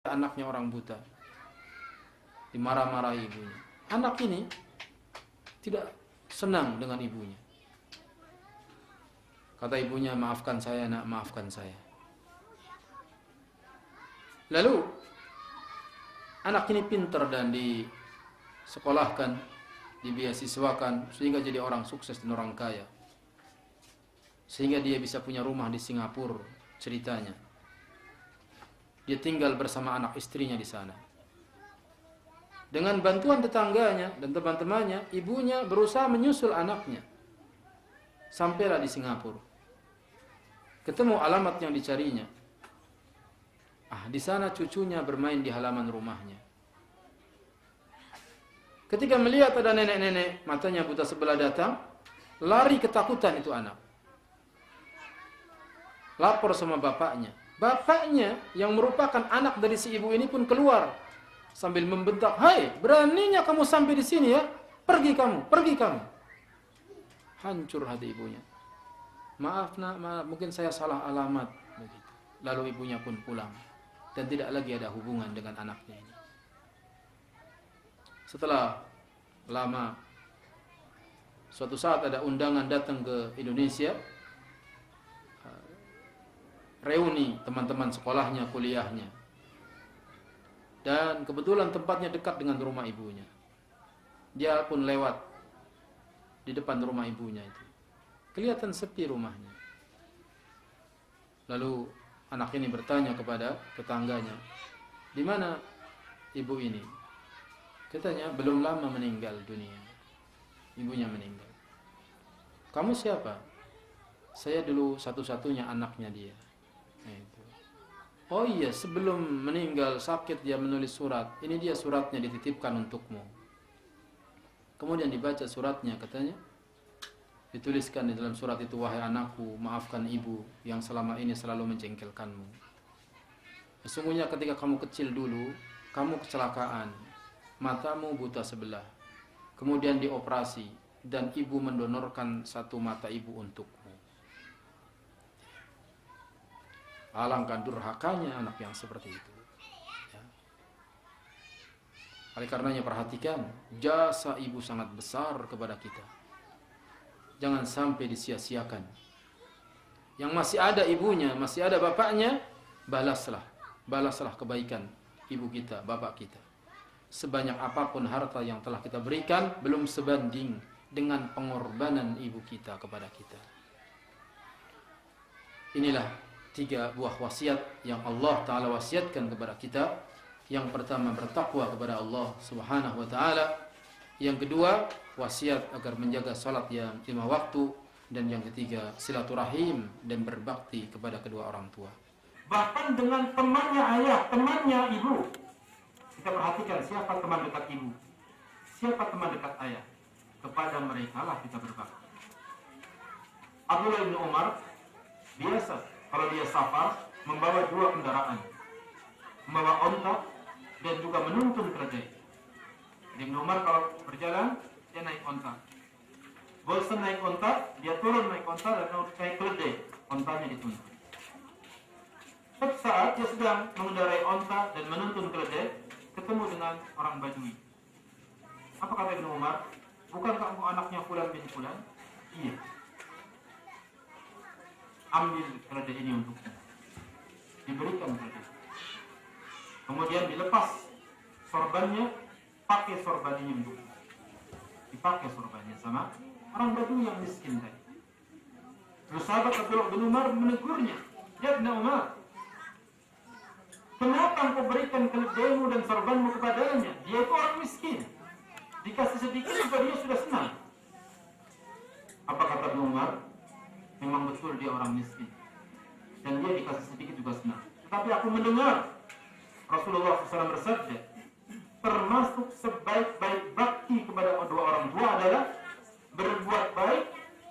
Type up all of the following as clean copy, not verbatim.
Anaknya orang buta, dimarah-marahi ibunya. Anak ini tidak senang dengan ibunya. Kata ibunya, maafkan saya nak, maafkan saya. Lalu anak ini pintar dan disekolahkan, dibeasiswakan sehingga jadi orang sukses dan orang kaya. Sehingga dia bisa punya rumah di Singapura, ceritanya. Dia tinggal bersama anak istrinya di sana. Dengan bantuan tetangganya dan teman-temannya, ibunya berusaha menyusul anaknya. Sampailah di Singapura. Ketemu alamat yang dicarinya. Di sana cucunya bermain di halaman rumahnya. Ketika melihat ada nenek-nenek matanya buta sebelah datang, lari ketakutan itu anak. Lapor sama bapaknya. Bapaknya yang merupakan anak dari si ibu ini pun keluar sambil membentak, "Hai, beraninya kamu sampai di sini ya? Pergi kamu, pergi kamu." Hancur hati ibunya. "Maaf nak, maaf, mungkin saya salah alamat." Begitu. Lalu ibunya pun pulang dan tidak lagi ada hubungan dengan anaknya ini. Setelah lama, suatu saat ada undangan datang ke Indonesia, reuni teman-teman sekolahnya, kuliahnya. Dan kebetulan tempatnya dekat dengan rumah ibunya. Dia pun lewat di depan rumah ibunya itu. Kelihatan sepi rumahnya. Lalu anak ini bertanya kepada tetangganya, "Di mana ibu ini?" Katanya, "Belum lama meninggal dunia." Ibunya meninggal. "Kamu siapa?" "Saya dulu satu-satunya anaknya dia." "Oh iya, sebelum meninggal sakit dia menulis surat. Ini dia suratnya, dititipkan untukmu." Kemudian dibaca suratnya, katanya dituliskan di dalam surat itu, "Wahai anakku, maafkan ibu yang selama ini selalu menjengkelkanmu. Sesungguhnya ketika kamu kecil dulu, kamu kecelakaan, matamu buta sebelah. Kemudian dioperasi dan ibu mendonorkan satu mata ibu untukmu." Alangkah durhakanya anak yang seperti itu. Ya. Oleh karenanya perhatikan, jasa ibu sangat besar kepada kita. Jangan sampai disia-siakan. Yang masih ada ibunya, masih ada bapaknya, balaslah kebaikan ibu kita, bapak kita. Sebanyak apapun harta yang telah kita berikan, belum sebanding dengan pengorbanan ibu kita kepada kita. Inilah 3 buah wasiat yang Allah Ta'ala wasiatkan kepada kita. Yang pertama, bertakwa kepada Allah Subhanahu wa Ta'ala. Yang kedua, wasiat agar menjaga salat yang 5 waktu. Dan yang ketiga, silaturahim dan berbakti kepada kedua orang tua. Bahkan dengan temannya ayah, temannya ibu. Kita perhatikan siapa teman dekat ibu, siapa teman dekat ayah. Kepada mereka lah kita berbakti. Abdullah bin Umar biasa kalau dia safar membawa 2 kendaraan, membawa onta dan juga menuntun keledai. Ibnu Umar kalau berjalan dia naik onta, bosan naik onta dia turun naik onta dan naik keledai, ontanya dituntun. Suatu saat dia sedang mengendarai onta dan menuntun keledai, ketemu dengan orang Badui. Apa kata Ibnu Umar? "Bukankah engkau anaknya Fulan bin Fulan?" "Iya." "Ambil keledai ini untukmu." Diberikan keledai. Kemudian dilepas sorbannya, pakai sorban ini untukmu. Dipakai sorbannya sama orang Badui yang miskin tadi. Terus sahabat Abdullah bin Umar menegurnya, "Ya Ibnu Umar, kenapa engkau berikan keledaimu dan sorbanmu kepadanya? Dia itu orang miskin. Dikasih sedikit juga dia sudah senang." Apa kata Ibnu Umar? Memang betul dia orang miskin dan dia dikasih sedikit juga senang. Tetapi aku mendengar Rasulullah SAW bersabda, termasuk sebaik-baik bakti kepada 2 orang tua adalah berbuat baik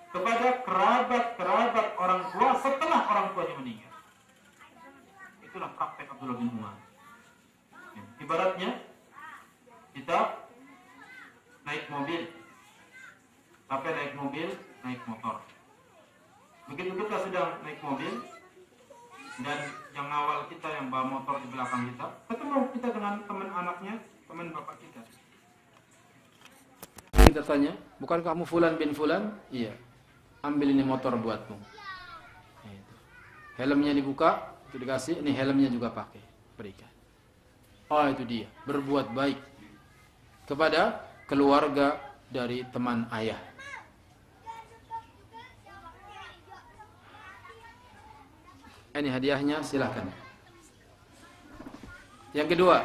kepada kerabat-kerabat orang tua setelah orang tuanya meninggal. Itulah praktek Abdullah bin Umar. Ibaratnya kita naik mobil, sampai naik mobil, naik motor. Begitu kita sedang naik mobil, dan yang awal kita yang bawa motor di belakang kita, ketemu kita dengan teman anaknya, teman bapak kita. Kita tanya, bukan kamu Fulan bin Fulan? Iya. Ambil ini motor buatmu. Helmnya dibuka, itu dikasih, ini helmnya juga pakai, berikan. Oh, itu dia, berbuat baik kepada keluarga dari teman ayah. Ini hadiahnya, silakan. Yang kedua.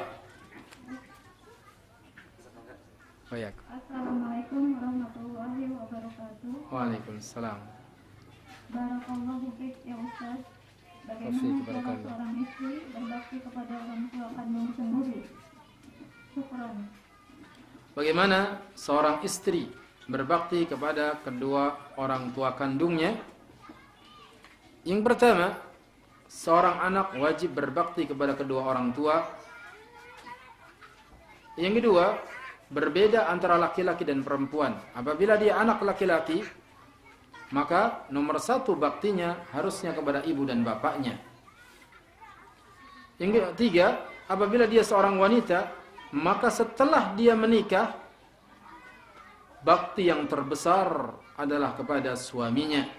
Baik. Assalamualaikum warahmatullahi wabarakatuh. Waalaikumsalam. Barakallahu fiik ya Ustaz. Bagaimana cara seorang istri berbakti kepada orang tua kandung sendiri? Syukran. Bagaimana seorang istri berbakti kepada kedua orang tua kandungnya? Yang pertama, seorang anak wajib berbakti kepada kedua orang tua. Yang kedua, berbeda antara laki-laki dan perempuan. Apabila dia anak laki-laki, maka nomor satu baktinya harusnya kepada ibu dan bapaknya. Yang ketiga, apabila dia seorang wanita, maka setelah dia menikah, bakti yang terbesar adalah kepada suaminya.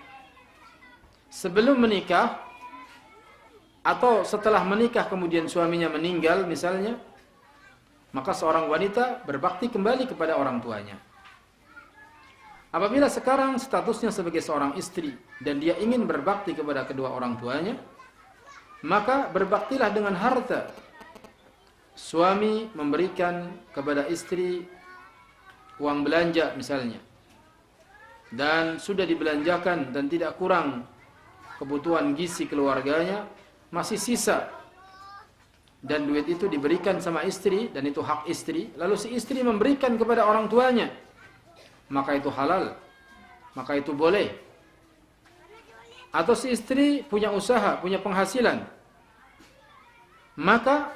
Sebelum menikah atau setelah menikah kemudian suaminya meninggal misalnya, maka seorang wanita berbakti kembali kepada orang tuanya. Apabila sekarang statusnya sebagai seorang istri dan dia ingin berbakti kepada kedua orang tuanya, maka berbaktilah dengan harta. Suami memberikan kepada istri uang belanja misalnya, dan sudah dibelanjakan dan tidak kurang kebutuhan gizi keluarganya, masih sisa, dan duit itu diberikan sama istri, dan itu hak istri, lalu si istri memberikan kepada orang tuanya, maka itu halal, maka itu boleh. Atau si istri punya usaha, punya penghasilan, maka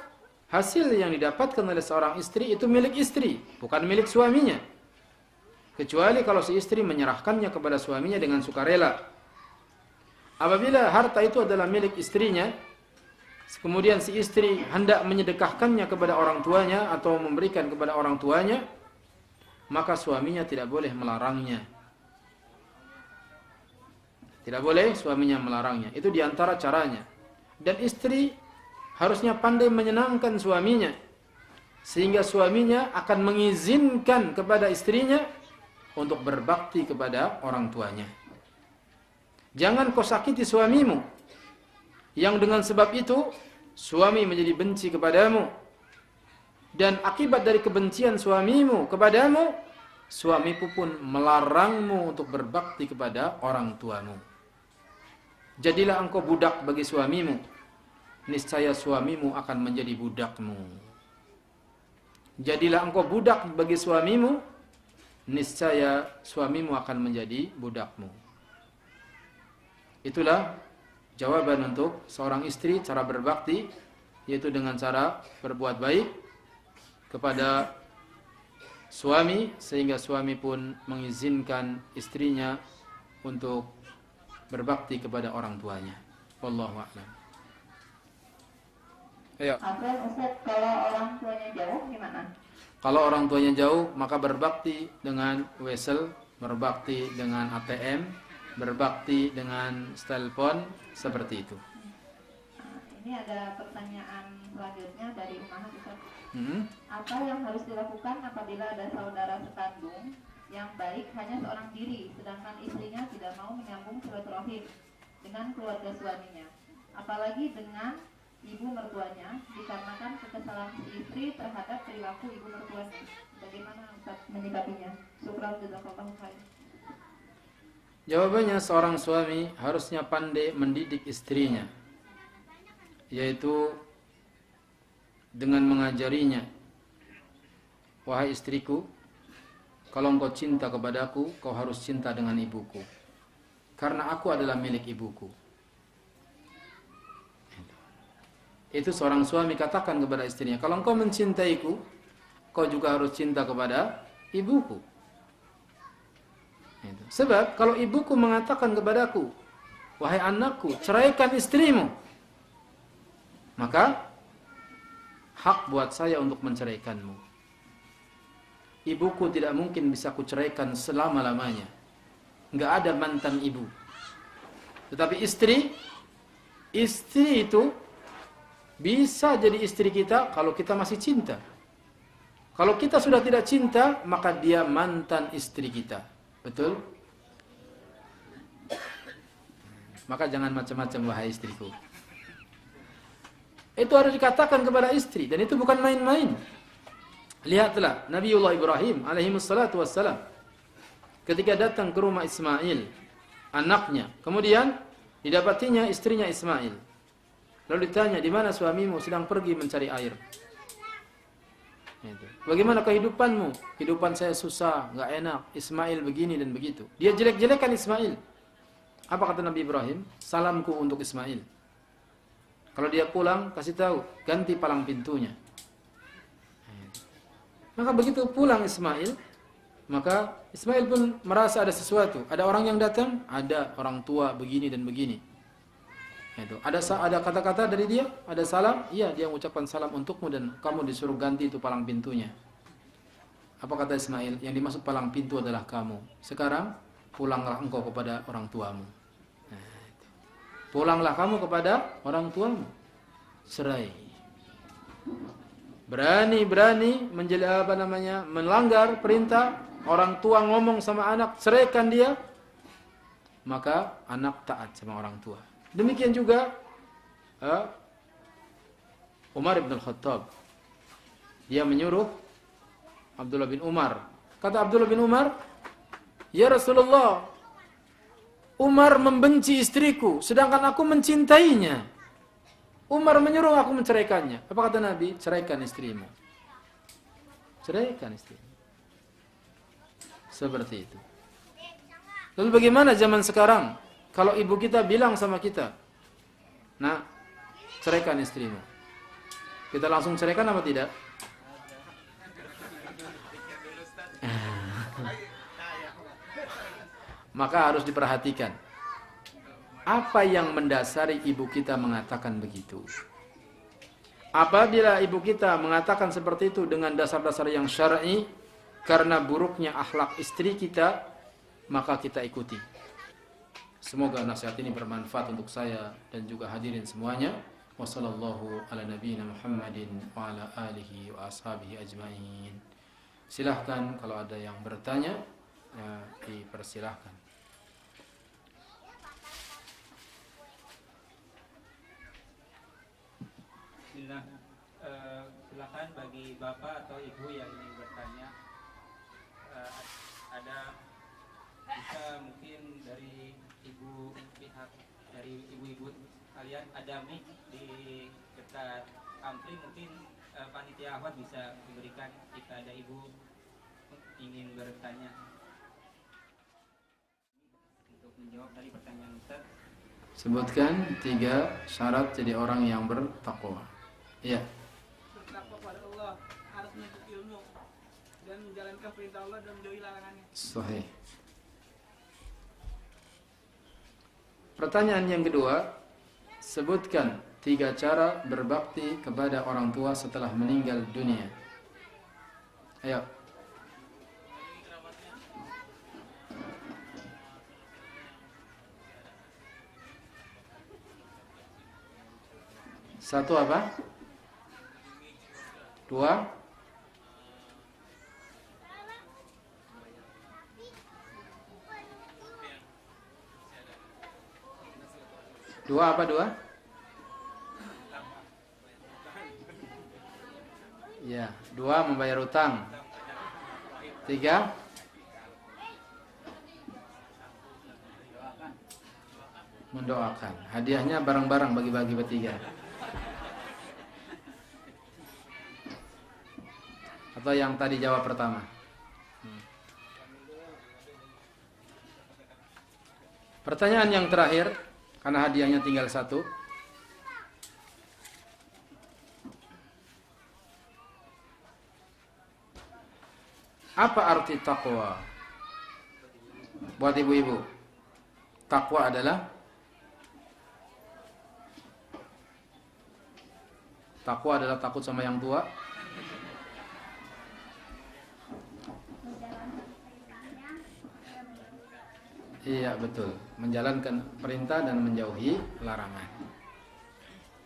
hasil yang didapatkan oleh seorang istri itu milik istri, bukan milik suaminya. Kecuali kalau si istri menyerahkannya kepada suaminya dengan sukarela. Apabila harta itu adalah milik istrinya, kemudian si istri hendak menyedekahkannya kepada orang tuanya atau memberikan kepada orang tuanya, maka suaminya tidak boleh melarangnya. Tidak boleh suaminya melarangnya. Itu diantara caranya. Dan istri harusnya pandai menyenangkan suaminya, sehingga suaminya akan mengizinkan kepada istrinya untuk berbakti kepada orang tuanya. Jangan kau sakiti suamimu, yang dengan sebab itu suami menjadi benci kepadamu. Dan akibat dari kebencian suamimu kepadamu, suamimu pun melarangmu untuk berbakti kepada orang tuamu. Jadilah engkau budak bagi suamimu, niscaya suamimu akan menjadi budakmu. Jadilah engkau budak bagi suamimu, niscaya suamimu akan menjadi budakmu. Itulah jawaban untuk seorang istri cara berbakti, yaitu dengan cara berbuat baik kepada suami, sehingga suami pun mengizinkan istrinya untuk berbakti kepada orang tuanya. Wallahu a'lam. Ayo. Ustaz, kalau orang tuanya jauh gimana? Kalau orang tuanya jauh, maka berbakti dengan wesel, berbakti dengan ATM, berbakti dengan telepon, seperti itu. Ini ada pertanyaan selanjutnya dari Umahat Ustaz. Apa yang harus dilakukan apabila ada saudara sekandung yang baik hanya seorang diri, sedangkan istrinya tidak mau menyambung silaturahim dengan keluarga suaminya, apalagi dengan ibu mertuanya, dikarenakan kekesalan si istri terhadap perilaku ibu mertuanya? Bagaimana Ustaz menyikapinya? Syukran jazakallahu khair. Jawabannya, seorang suami harusnya pandai mendidik istrinya, yaitu dengan mengajarinya, wahai istriku, kalau engkau cinta kepadaku, kau harus cinta dengan ibuku, karena aku adalah milik ibuku. Itu seorang suami katakan kepada istrinya, kalau engkau mencintaiku, kau juga harus cinta kepada ibuku. Sebab kalau ibuku mengatakan kepadaku, wahai anakku, ceraikan istrimu, maka hak buat saya untuk menceraikanmu. Ibuku tidak mungkin bisa kuceraikan selama-lamanya. Enggak ada mantan ibu. Tetapi istri itu bisa jadi istri kita kalau kita masih cinta. Kalau kita sudah tidak cinta, maka dia mantan istri kita. Betul? Maka jangan macam-macam wahai istriku. Itu harus dikatakan kepada istri, dan itu bukan main-main. Lihatlah Nabiullah Ibrahim alaihi wassalatu wassalam ketika datang ke rumah Ismail, anaknya. Kemudian didapatinya istrinya Ismail. Lalu ditanya, di mana suamimu? Sedang pergi mencari air. Bagaimana kehidupanmu? Kehidupan saya susah, enggak enak. Ismail begini dan begitu. Dia jelek-jelekan Ismail. Apa kata Nabi Ibrahim? Salamku untuk Ismail. Kalau dia pulang, kasih tahu, ganti palang pintunya. Maka begitu pulang Ismail, maka Ismail pun merasa ada sesuatu. Ada orang yang datang, ada orang tua begini dan begini. Ada kata-kata dari dia, ada salam, iya dia mengucapkan salam untukmu dan kamu disuruh ganti itu palang pintunya. Apa kata Ismail? Yang dimaksud palang pintu adalah kamu. Sekarang pulanglah engkau kepada orang tuamu. Pulanglah kamu kepada orang tuamu. Cerai. Berani melanggar perintah, orang tua ngomong sama anak, ceraikan dia, maka anak taat sama orang tua. Demikian juga Umar bin Khattab. Dia menyuruh Abdullah bin Umar. Kata Abdullah bin Umar, "Ya Rasulullah, Umar membenci istriku, sedangkan aku mencintainya. Umar menyuruh aku menceraikannya." Apa kata Nabi? Ceraikan istrimu. Ceraikan istrimu. Seperti itu. Lalu bagaimana zaman sekarang? Kalau ibu kita bilang sama kita, "Nah, ceraikan istrimu." Kita langsung ceraikan apa tidak? Maka harus diperhatikan. Apa yang mendasari ibu kita mengatakan begitu? Apabila ibu kita mengatakan seperti itu dengan dasar-dasar yang syar'i, karena buruknya akhlak istri kita, maka kita ikuti. Semoga nasihat ini bermanfaat untuk saya dan juga hadirin semuanya. Wassallallahu ala nabiyyina Muhammadin wa ala alihi wa ashabihi ajmain. Silahkan kalau ada yang bertanya, dipersilahkan. Bismillah. Silakan bagi bapak atau ibu yang ingin bertanya. Ada bisa mungkin dari ibu pihak dari ibu-ibu kalian ada mic di dekat ampli, mungkin panitia Ahwat bisa memberikan jika ada ibu ingin bertanya untuk menjawab dari pertanyaan Ustaz. Sebutkan 3 syarat jadi orang yang bertakwa. Iya. Bertakwa pada Allah, harus menuntut ilmu dan menjalankan perintah Allah dan menjauhi larangannya. Sahih. Pertanyaan yang kedua, sebutkan 3 cara berbakti kepada orang tua setelah meninggal dunia. Ayo. Satu apa? 2. 2 apa 2? Ya, 2 membayar utang. 3 mendoakan. Hadiahnya barang-barang bagi-bagi bertiga. Atau yang tadi jawab pertama. Pertanyaan yang terakhir, karena hadiahnya tinggal 1. Apa arti takwa? Buat ibu-ibu, takwa adalah Takwa adalah takut sama yang tua. Iya betul, menjalankan perintah dan menjauhi larangan.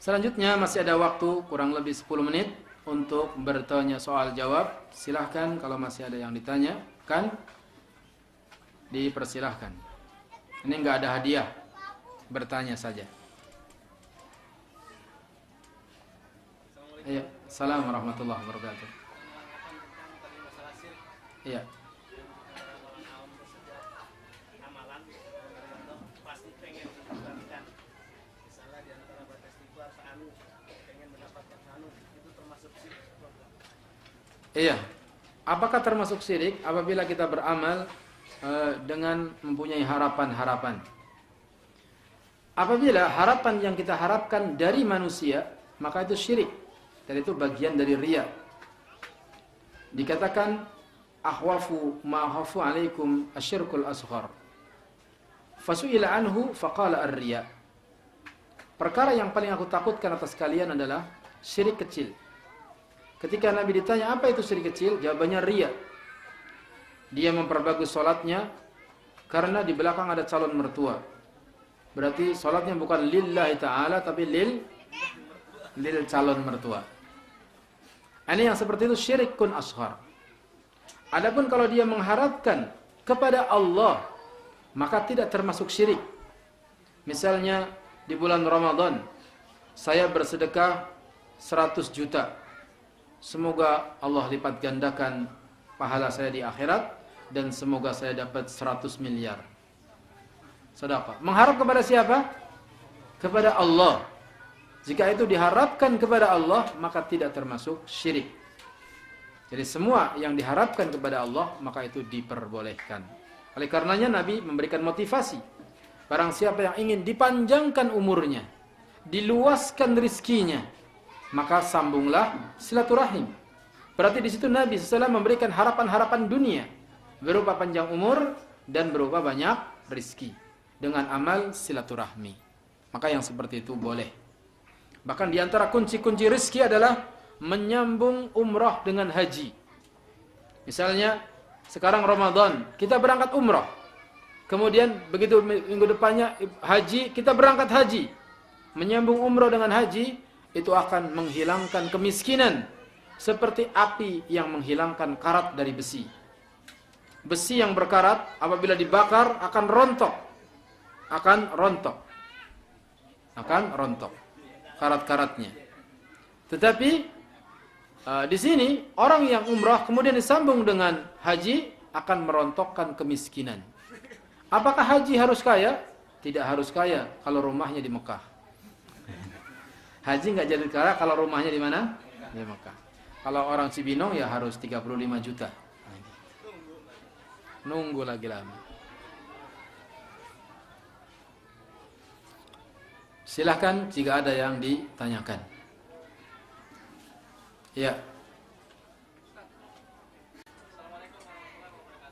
Selanjutnya masih ada waktu kurang lebih 10 menit untuk bertanya soal jawab. Silahkan kalau masih ada yang ditanyakan, dipersilahkan. Ini enggak ada hadiah, bertanya saja. Iya, assalamualaikum warahmatullahi wabarakatuh. Iya. Iya. Apakah termasuk syirik apabila kita beramal dengan mempunyai harapan-harapan? Apabila harapan yang kita harapkan dari manusia, maka itu syirik. Dan itu bagian dari riya. Dikatakan ahwafu ma khafu alaikum asyirkul asghar. Fasu'ila anhu faqala ar-riya. Perkara yang paling aku takutkan atas kalian adalah syirik kecil. Ketika Nabi ditanya apa itu syirik kecil, jawabannya riya. Dia memperbagus salatnya karena di belakang ada calon mertua. Berarti salatnya bukan lillahi ta'ala tapi lil calon mertua. Ini yang seperti itu syirikun asghar. Adapun kalau dia mengharapkan kepada Allah, maka tidak termasuk syirik. Misalnya di bulan Ramadan saya bersedekah 100 juta. Semoga Allah lipat gandakan pahala saya di akhirat dan semoga saya dapat 100 miliar. Sedekah. Mengharap kepada siapa? Kepada Allah. Jika itu diharapkan kepada Allah, maka tidak termasuk syirik. Jadi semua yang diharapkan kepada Allah, maka itu diperbolehkan. Oleh karenanya Nabi memberikan motivasi. Barang siapa yang ingin dipanjangkan umurnya, diluaskan rizkinya, maka sambunglah silaturahim. Berarti di situ Nabi SAW memberikan harapan-harapan dunia berupa panjang umur dan berupa banyak rizki dengan amal silaturahmi. Maka yang seperti itu boleh. Bahkan di antara kunci-kunci rizki adalah menyambung umrah dengan haji. Misalnya sekarang Ramadan, kita berangkat umrah. Kemudian begitu minggu depannya haji, kita berangkat haji. Menyambung umrah dengan haji itu akan menghilangkan kemiskinan seperti api yang menghilangkan karat dari besi. Besi yang berkarat apabila dibakar akan rontok. Akan rontok karat-karatnya. Tetapi di sini orang yang umrah kemudian disambung dengan haji akan merontokkan kemiskinan. Apakah haji harus kaya? Tidak harus kaya kalau rumahnya di Mekah. Haji nggak jadi kaya kalau rumahnya di mana? Di Mekah. Kalau orang Cibinong ya harus 35 juta. Nunggu lagi lama. Silahkan jika ada yang ditanyakan. Ya.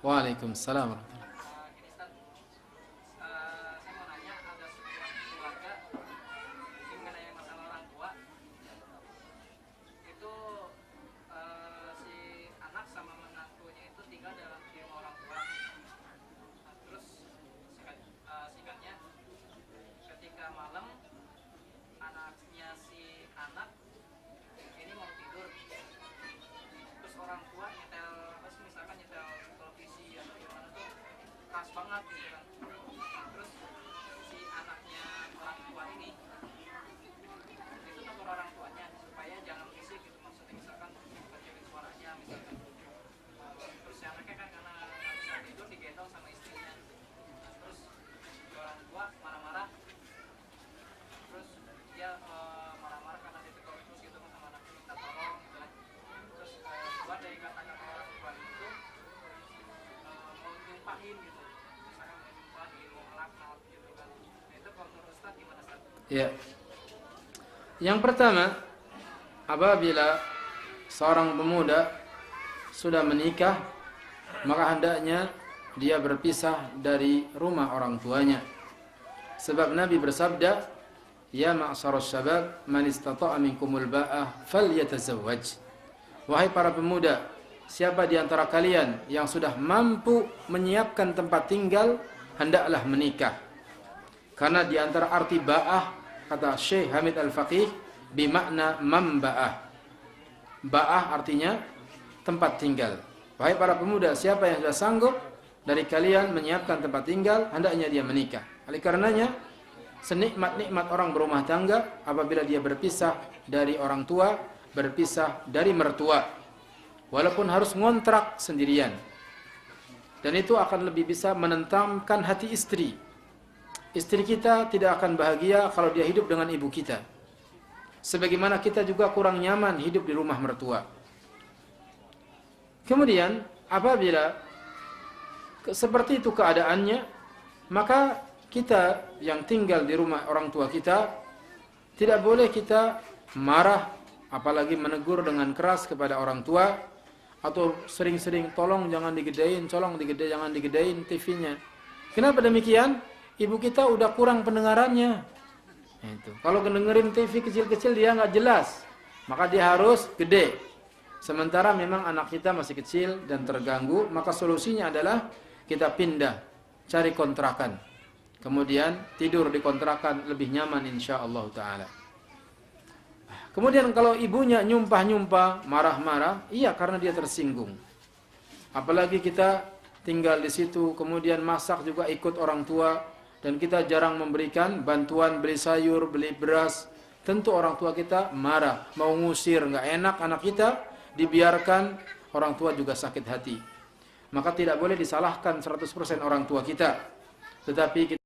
Waalaikumsalam warahmatullahi wabarakatuh. Ya. Yang pertama, apabila seorang pemuda sudah menikah, maka hendaknya dia berpisah dari rumah orang tuanya. Sebab Nabi bersabda, ya ma'syarasy syabab man istata'a minkumul ba'ah falyatazawwaj. Wahai para pemuda, siapa di antara kalian yang sudah mampu menyiapkan tempat tinggal, hendaklah menikah. Karena di antara arti ba'ah, kata Syekh Hamid Al-Faqih, bimakna mamba'ah. Ba'ah artinya tempat tinggal. Wahai para pemuda, siapa yang sudah sanggup dari kalian menyiapkan tempat tinggal, hendaknya dia menikah. Oleh karenanya, senikmat-nikmat orang berumah tangga apabila dia berpisah dari orang tua, berpisah dari mertua, walaupun harus ngontrak sendirian. Dan itu akan lebih bisa menentamkan hati istri. Istri kita tidak akan bahagia kalau dia hidup dengan ibu kita. Sebagaimana kita juga kurang nyaman hidup di rumah mertua. Kemudian apabila seperti itu keadaannya, maka kita yang tinggal di rumah orang tua kita tidak boleh kita marah, apalagi menegur dengan keras kepada orang tua, atau sering-sering tolong jangan digedein, jangan digedein TV-nya. Kenapa demikian? Ibu kita udah kurang pendengarannya. Itu. Kalau dengerin TV kecil-kecil dia nggak jelas, maka dia harus gede. Sementara memang anak kita masih kecil dan terganggu, maka solusinya adalah kita pindah, cari kontrakan. Kemudian tidur di kontrakan lebih nyaman insyaallah taala. Kemudian kalau ibunya nyumpah-nyumpah, marah-marah, iya karena dia tersinggung. Apalagi kita tinggal di situ, kemudian masak juga ikut orang tua, dan kita jarang memberikan bantuan beli sayur, beli beras. Tentu orang tua kita marah, mau ngusir, nggak enak anak kita, dibiarkan, orang tua juga sakit hati. Maka tidak boleh disalahkan 100% orang tua kita. Tetapi kita